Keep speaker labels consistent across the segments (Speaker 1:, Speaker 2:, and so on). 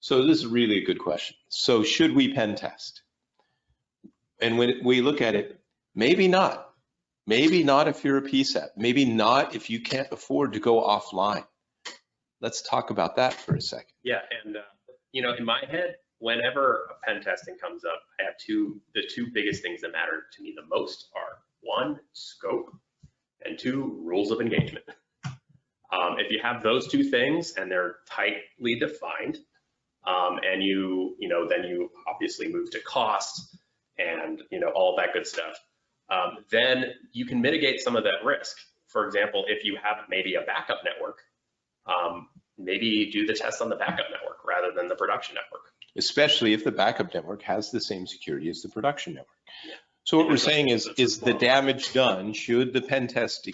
Speaker 1: So this is really a good question. So should we pen test? And when we look at it, maybe not. Maybe not if you're a PSAP. Maybe not if you can't afford to go offline. Let's talk about that for a second.
Speaker 2: Yeah, and in my head, whenever a pen testing comes up, I have the two biggest things that matter to me the most are one, scope, and two, rules of engagement. If you have those two things and they're tightly defined, and then you obviously move to cost and all that good stuff, then you can mitigate some of that risk. For example, if you have maybe a backup network, maybe do the test on the backup network rather than the production network.
Speaker 1: Especially if the backup network has the same security as the production network. Yeah. So what we're saying is the damage done, should the pen test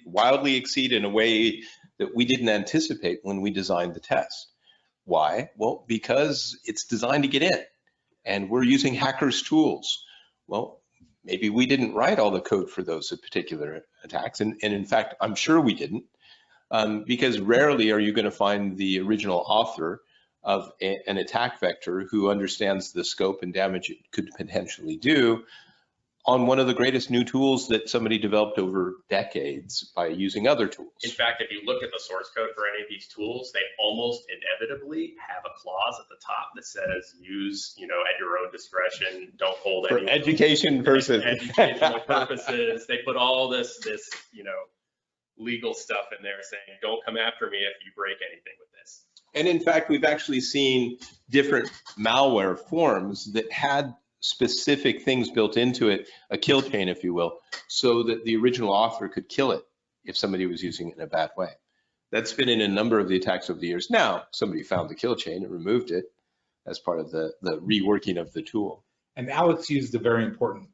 Speaker 1: wildly exceed in a way that we didn't anticipate when we designed the test? Why? Well, because it's designed to get in and we're using hackers' tools. Well, maybe we didn't write all the code for those particular attacks. And in fact, I'm sure we didn't, because rarely are you going to find the original author of an attack vector who understands the scope and damage it could potentially do on one of the greatest new tools that somebody developed over decades by using other tools.
Speaker 2: In fact, if you look at the source code for any of these tools, they almost inevitably have a clause at the top that says use, at your own discretion, don't hold
Speaker 1: for
Speaker 2: any
Speaker 1: education purposes.
Speaker 2: Educational purposes. They put all this, legal stuff in there saying, don't come after me if you break anything with this.
Speaker 1: And in fact, we've actually seen different malware forms that had specific things built into it, a kill chain, if you will, so that the original author could kill it if somebody was using it in a bad way. That's been in a number of the attacks over the years. Now, somebody found the kill chain and removed it as part of the reworking of the tool.
Speaker 3: And Alex used a very important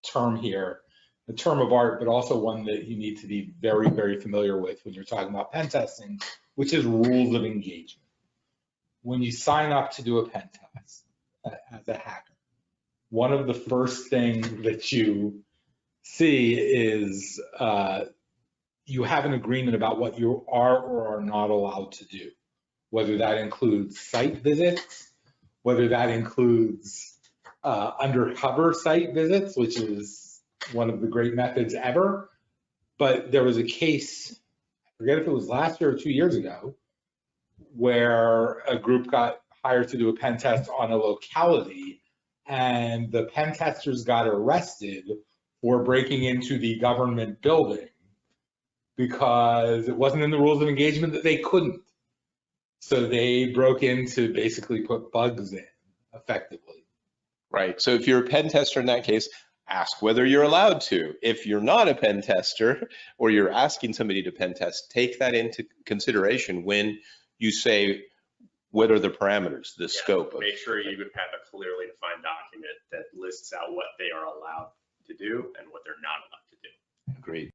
Speaker 3: term here, a term of art, but also one that you need to be very, very familiar with when you're talking about pen testing, which is rules of engagement. When you sign up to do a pen test as a hacker, one of the first things that you see is you have an agreement about what you are or are not allowed to do, whether that includes site visits, whether that includes undercover site visits, which is one of the great methods ever. But there was a case, I forget if it was last year or 2 years ago, where a group got hired to do a pen test on a locality, and the pen testers got arrested for breaking into the government building because it wasn't in the rules of engagement that they couldn't. So they broke in to basically put bugs in effectively.
Speaker 1: Right. So if you're a pen tester in that case, ask whether you're allowed to. If you're not a pen tester or you're asking somebody to pen test, take that into consideration when you say what are the parameters, the scope of.
Speaker 2: Make sure you have a clearly defined document that lists out what they are allowed to do and what they're not allowed to do.
Speaker 1: Agreed.